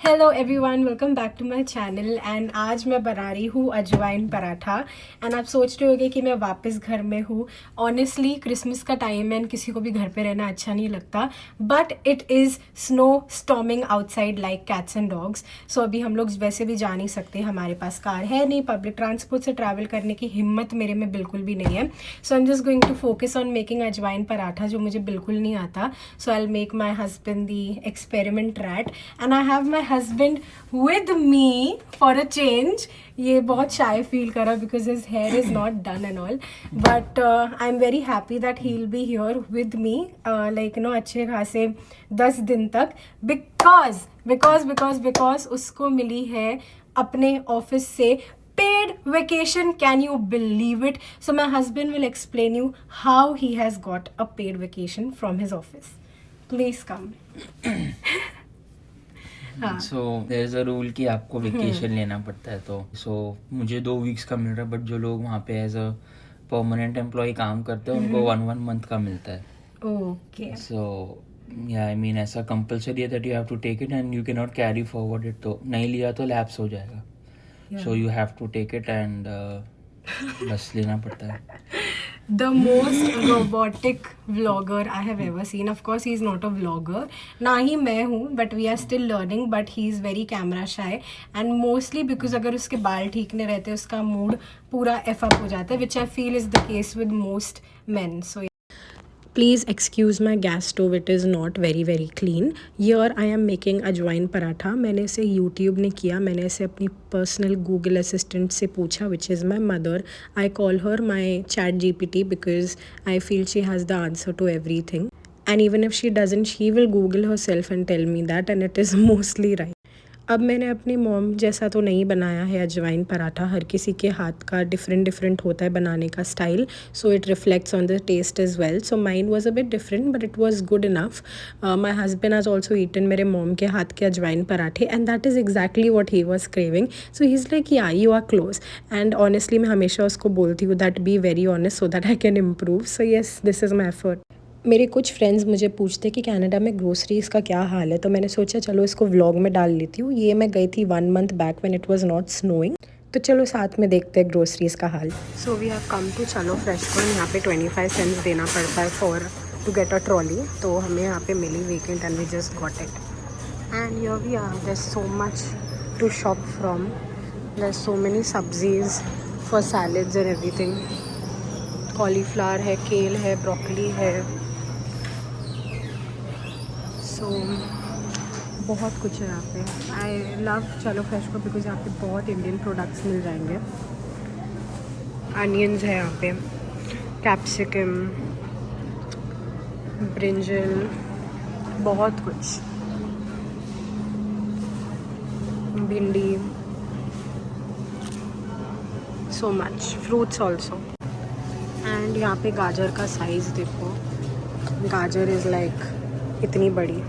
Hello everyone, welcome back to my channel. And आज मैं बना रही हूँ अजवाइन पराठा। एंड आप सोच रहे होंगे कि मैं वापस घर में हूँ। ऑनेस्टली क्रिसमस का टाइम है एंड किसी को भी घर पे रहना अच्छा नहीं लगता, but it is snow storming outside like cats and dogs. So अभी हम लोग वैसे भी जा नहीं सकते, हमारे पास कार है नहीं, पब्लिक ट्रांसपोर्ट से ट्रैवल करने की हिम्मत मेरे में बिल्कुल भी नहीं है। So I am just going to focus on making ajwain paratha, जो मुझे बिल्कुल नहीं आता। So I will make my husband the experiment rat and I have my husband with me for a change. ये बहुत shy feel करा because his hair is not done and all, but I'm very happy that he'll be here with me like you know अच्छे खासे 10 दिन तक because उसको मिली है अपने ऑफिस से paid vacation. Can you believe it? So my husband will explain you how he has got a paid vacation from his office. Please come. So there is a rule कि आपको vacation लेना पड़ता है। तो मुझे 2 weeks का मिल रहा है, बट जो लोग वहाँ पे एज अ परमानेंट एम्प्लॉय काम करते हैं उनको 1 मंथ का मिलता है। ओके सो या आई मीन ऐसा कंपलसरी है that you have to take it and you can not carry forward it. तो नहीं लिया तो लैप्स हो जाएगा, so you have to take it and बस लेना पड़ता है। The most robotic vlogger I have ever seen. Of course, he is not a vlogger. ना ही मैं हूँ, but we are still learning. But he is very camera shy, and mostly because अगर उसके बाल ठीक नहीं रहते, उसका मूड पूरा F up हो जाता है, which I feel is the case with most men. So please excuse my gas stove, it is not very clean. Here I am making अजवाइन पराठा. मैंने इसे YouTube ने किया, मैंने इसे अपनी पर्सनल गूगल असिस्टेंट से पूछा, which is my mother. I call her my chat GPT because I feel she has the answer to everything. And even if she doesn't, she will Google herself and tell me that, and it is mostly right. अब मैंने अपनी mom जैसा तो नहीं बनाया है अजवाइन पराठा, हर किसी के हाथ का डिफरेंट होता है बनाने का style, so it reflects on the taste is well. So mind was a bit different but it was good enough. My husband has also eaten मेरे मॉम के हाथ के अजवाइन पराठे and that is exactly what he was craving. So he is like yeah you are close. And honestly मैं हमेशा उसको बोलती हूँ that be very honest so that I can improve. So yes, this is my effort. मेरे कुछ friends मुझे पूछते कि कनाडा में ग्रोसरीज़ का क्या हाल है, तो मैंने सोचा चलो इसको व्लॉग में डाल लेती हूँ. ये मैं गई थी 1 month back when it was not snowing, तो चलो साथ में देखते हैं ग्रोसरीज़ का हाल. So we have come to चलो फ्रेश को. यहाँ पे 25 सेंट्स देना पड़ता है for to get a trolley, तो हमें यहाँ पे मिली weekend and we just got it. And here we are, there is so much to shop from. There so many सब्जीज for salads and everything. Cauliflower है, केल है, ब्रोकली है, सो बहुत कुछ है यहाँ पे. आई लव चलो फ्रेश को बिकॉज यहाँ पे बहुत इंडियन प्रोडक्ट्स मिल जाएंगे. अनियंस है यहाँ पे, कैप्सिकम, ब्रिंजल, बहुत कुछ, भिंडी, so much fruits also. And यहाँ पे गाजर का साइज़ देखो, गाजर इज़ लाइक इतनी बड़ी.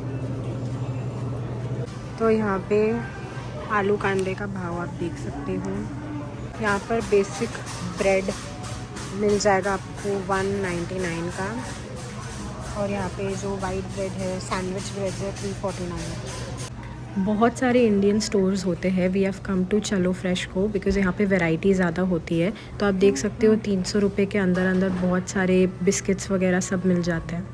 तो यहाँ पे आलू कांदे का भाव आप देख सकते हो. यहाँ पर बेसिक ब्रेड मिल जाएगा आपको 199 का, और यहाँ पे जो वाइट ब्रेड है, सैंडविच ब्रेड है, 349. बहुत सारे इंडियन स्टोर्स होते हैं. वी हैव कम टू चलो फ्रेश को बिकॉज यहाँ पे वैरायटी ज़्यादा होती है. तो आप देख सकते हो 300 रुपये के अंदर बहुत सारे बिस्किट्स वगैरह सब मिल जाते हैं.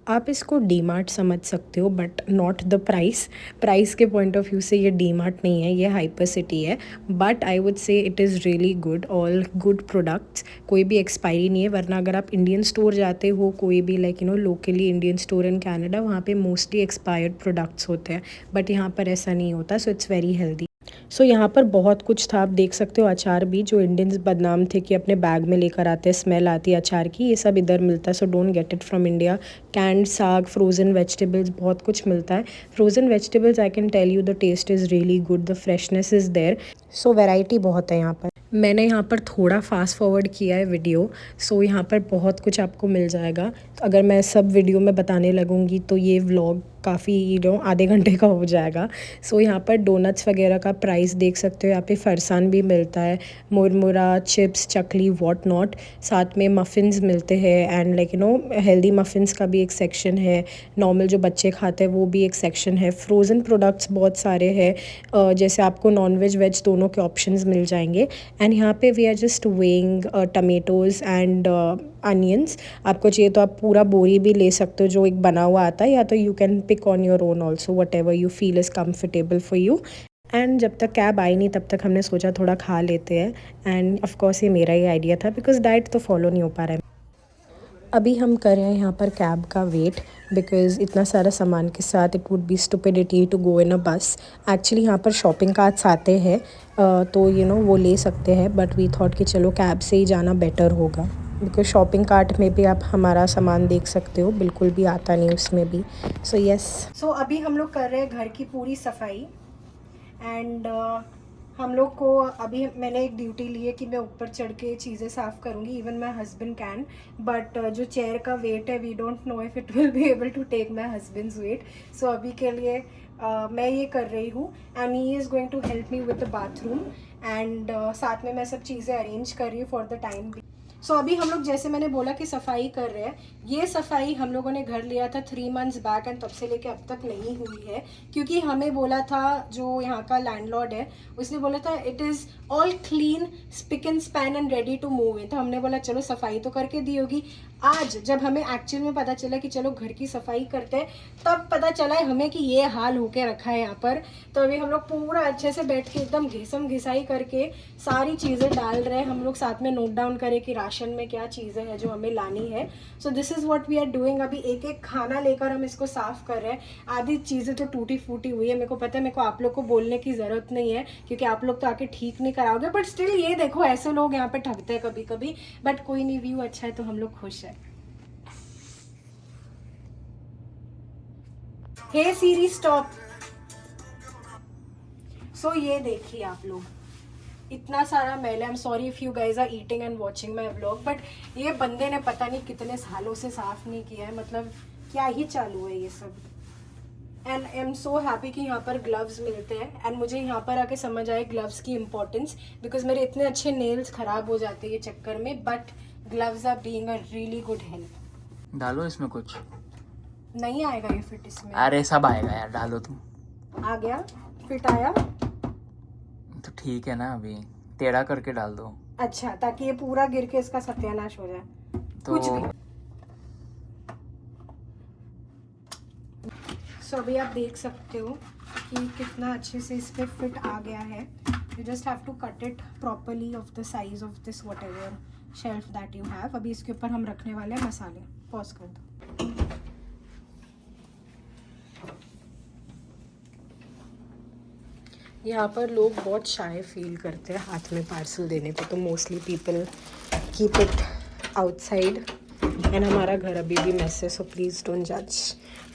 आप इसको डी मार्ट समझ सकते हो बट नॉट द प्राइस के पॉइंट ऑफ व्यू से ये डी मार्ट नहीं है, ये हाइपर सिटी है. But I would say it is really good, all good products, कोई भी एक्सपायरी नहीं है. वरना अगर आप इंडियन स्टोर जाते हो, कोई भी like you no locally Indian store in Canada, वहाँ पे मोस्टली एक्सपायर्ड प्रोडक्ट्स होते हैं, बट यहाँ पर ऐसा नहीं होता. So it's very healthy. So यहाँ पर बहुत कुछ था, आप देख सकते हो. अचार भी, जो इंडियंस बदनाम थे कि अपने बैग में लेकर आते हैं, स्मेल आती है अचार की, ये सब इधर मिलता है. So don't get it from India. Canned saag, frozen vegetables, बहुत कुछ मिलता है. Frozen vegetables I can tell you the taste is really good, the freshness is there. So variety बहुत है यहाँ पर. मैंने यहाँ पर थोड़ा फास्ट फॉरवर्ड किया है वीडियो, सो यहाँ पर बहुत कुछ आपको मिल जाएगा. तो अगर मैं सब वीडियो में बताने लगूँगी तो ये व्लॉग काफ़ी आधे घंटे का हो जाएगा। सो यहाँ पर डोनट्स वगैरह का प्राइस देख सकते हो। यहाँ पे फरसान भी मिलता है, मुरमुरा, चिप्स, चकली, वॉट नॉट। साथ में मफ़िन्स मिलते हैं एंड हेल्दी मफ़िन्स का भी एक सेक्शन है। नॉर्मल जो बच्चे खाते हैं वो भी एक सेक्शन है। फ्रोज़न प्रोडक्ट्स बहुत सारे हैं, जैसे आपको नॉन वेज वेज दोनों के ऑप्शंस मिल जाएंगे। एंड यहाँ पे we are just weighing tomatoes and onions. आपको चाहिए तो आप पूरा बोरी भी ले सकते हो जो एक बना हुआ आता है, या तो you can pick on your own also, whatever you feel is comfortable for you. And जब तक कैब आई नहीं तब तक हमने सोचा थोड़ा खा लेते हैं। एंड ऑफकोर्स ये मेरा ही आइडिया था बिकॉज डाइट तो फॉलो नहीं हो पा रहा है। अभी हम कर रहे हैं यहाँ पर कैब का वेट बिकॉज़ इतना सारा सामान के साथ it would be stupidity to go in a bus. Actually यहाँ पर शॉपिंग कार्ट्स आते हैं, तो वो ले सकते हैं, बट वी थॉट कि चलो कैब से ही जाना बेटर होगा बिकॉज शॉपिंग कार्ट में भी आप हमारा सामान देख सकते हो, बिल्कुल भी आता नहीं उसमें भी। सो यस, सो अभी हम लोग कर रहे हैं घर की पूरी सफाई। एंड हम लोग को अभी मैंने एक ड्यूटी ली है कि मैं ऊपर चढ़ के चीज़ें साफ़ करूँगी, even my husband can, but जो चेयर का वेट है we don't know if it will be able to take my husband's weight. सो अभी के लिए मैं ये कर रही हूँ and he is going to help me with the bathroom. And साथ में मैं सब चीज़ें अरेंज कर रही हूँ फॉर द टाइम भी। सो अभी हम लोग जैसे मैंने बोला कि सफाई कर रहे हैं, ये सफाई हम लोगों ने घर लिया था 3 months बैक एंड तब से लेके अब तक नहीं हुई है, क्योंकि हमें बोला था जो यहाँ का लैंडलॉर्ड है उसने बोला था it is all clean, spick and span and ready to move in. तो हमने बोला चलो सफाई तो करके दी होगी। आज जब हमें एक्चुअल में पता चला कि चलो घर की सफाई करते हैं, तब पता चला है हमें कि ये हाल होके रखा है यहाँ पर। तो अभी हम लोग पूरा अच्छे से बैठ के एकदम घिसम घिसाई करके सारी चीज़ें डाल रहे हैं। हम लोग साथ में नोट डाउन करें कि राशन में क्या चीज़ें हैं जो हमें लानी है। So this is what we are doing. अभी एक एक खाना लेकर हम इसको साफ़ कर रहे हैं। आधी चीज़ें तो टूटी फूटी हुई है, मेरे को पता है, मेरे को आप लोग को बोलने की ज़रूरत नहीं है क्योंकि आप लोग तो आके ठीक नहीं कराओगे, बट स्टिल ये देखो ऐसे लोग यहाँ पे ठगते हैं कभी कभी, बट कोई नहीं, व्यू अच्छा है तो हम लोग खुश हैं। हे सीरी स्टॉप। सो ये देखिए आप लोग, इतना सारा मैल है। I am sorry if you guys are eating and watching my vlog, but ये बंदे ने पता नहीं कितने सालों से साफ़ नहीं किया है, मतलब क्या ही चालू है ये सब। And I am so happy कि यहाँ पर ग्लव्स मिलते हैं एंड मुझे यहाँ पर आके समझ आए ग्लव्स की इम्पोर्टेंस, बिकॉज मेरे इतने अच्छे नेल्स ख़राब हो जाते हैं ये चक्कर में, but gloves are being a really good help. डालो इसमें कुछ, नहीं आएगा ये फिट इसमें। अरे सब आएगा यार, डालो तुम। आ गया, फिट आया तो ठीक है ना, अभी टेढ़ा करके डाल दो। अच्छा, ताकि ये पूरा गिर के इसका सत्यानाश हो जाए। तो कुछ भी। सो अभी आप देख सकते हो कि कितना अच्छे से इस पे फिट आ गया है। You just have to cut it properly of the size of this whatever shelf that you have. अभी इसके ऊपर हम रखने वाले हैं मसाले। पॉज कर दो। यहाँ पर लोग बहुत शाय फील करते हैं हाथ में पार्सल देने पे, तो mostly people keep it outside. And हमारा घर अभी भी मेस है, सो प्लीज़ डोंट जज।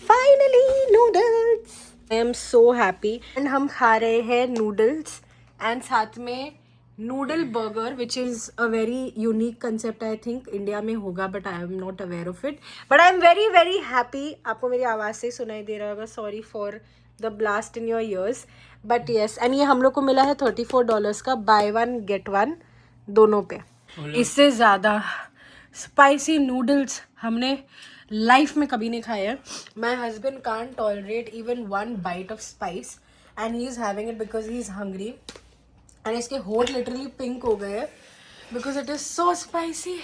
Finally noodles, I am so happy. And हम खा रहे हैं नूडल्स एंड साथ में noodle burger, which is a very unique concept. I think India में होगा but I am not aware of it, but I am very very happy. आपको मेरी आवाज़ से सुनाई दे रहा होगा, sorry for the blast in your ears, but yes. And ये हम लोग को मिला है $34 का, बाय 1 get 1 दोनों पे। इससे ज़्यादा स्पाइसी नूडल्स हमने लाइफ में कभी नहीं खाए हैं। My husband can't tolerate even 1 bite of spice and he is having it because he is hungry. And इसके होठ लिटरली पिंक हो गए because it is so spicy.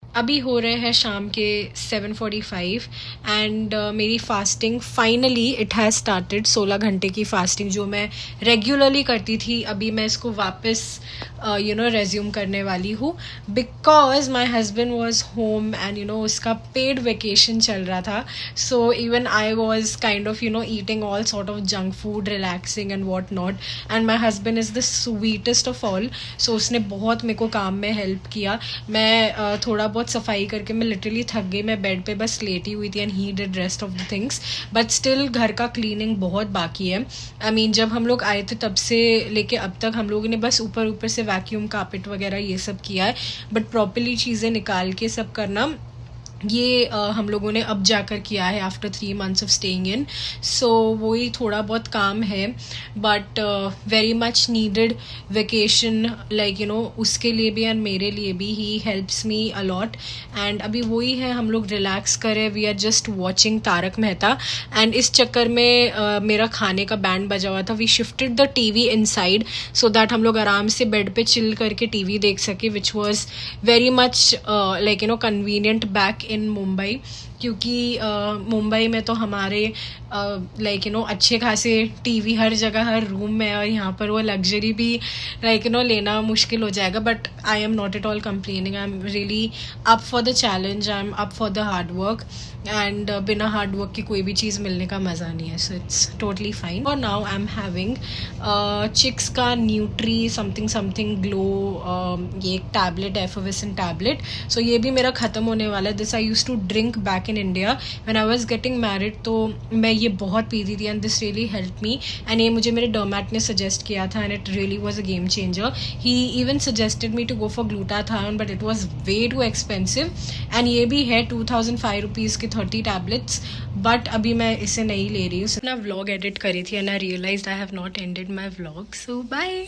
अभी हो रहे हैं शाम के 7:45 एंड मेरी fasting finally it has started. 16 घंटे की फास्टिंग जो मैं रेगुलरली करती थी, अभी मैं इसको वापस रेज्यूम करने वाली हूँ because my husband was home and उसका पेड वेकेशन चल रहा था। So even I was kind of eating all sort of junk food, relaxing and what not. And my husband is the sweetest of all, so उसने बहुत मेरे को काम में हेल्प किया। मैं थोड़ा बहुत सफाई करके मैं लिटरली थक गई, मैं बेड पे बस लेटी हुई थी and he did rest of the things, but still घर का क्लीनिंग बहुत बाकी है। आई मीन जब हम लोग आए थे तब से लेके अब तक हम लोगों ने बस ऊपर ऊपर से वैक्यूम, कारपेट वगैरह ये सब किया है, बट प्रॉपरली चीज़ें निकाल के सब करना ये हम लोगों ने अब जाकर किया है after 3 months of staying in. So वही थोड़ा बहुत काम है, but very much needed vacation, like you know, उसके लिए भी एंड मेरे लिए भी. He helps me a lot. And अभी वही है, हम लोग रिलैक्स करें. We are just watching Tarak Mehta. And इस चक्कर में मेरा खाने का बैंड बजा हुआ था. We shifted the TV inside so that हम लोग आराम से बेड पे चिल करके टीवी देख सके, which was very much like you no convenient back in Mumbai. क्योंकि मुंबई में तो हमारे लाइक यू नो अच्छे खासे टीवी हर जगह हर रूम में है, और यहाँ पर वो लग्जरी भी लाइक यू नो लेना मुश्किल हो जाएगा. But I am not at all complaining. I am really up for the challenge. I am up for the hard work. And बिना हार्ड वर्क की कोई भी चीज़ मिलने का मज़ा नहीं है. So it's totally fine. और now I am having chicks का न्यूट्री समथिंग समथिंग ग्लो, ये एक टैबलेट, एफोविसन टैबलेट. सो ये भी मेरा ख़त्म होने वाला है. This I use to drink back in India when I was getting married. तो मैं ये बहुत पीती थी and this really help me. And ये मुझे मेरे डर्मैट ने सजेस्ट किया था and it really was a game changer. He even suggested me to go for glutathione, but it was way too expensive. And ये भी है 2005 रुपीज़ के 30 टैबलेट्स. बट अभी मैं इसे नहीं ले रही हूँ. अपना व्लॉग एडिट करी थी and I realized I have not ended my vlog. So bye.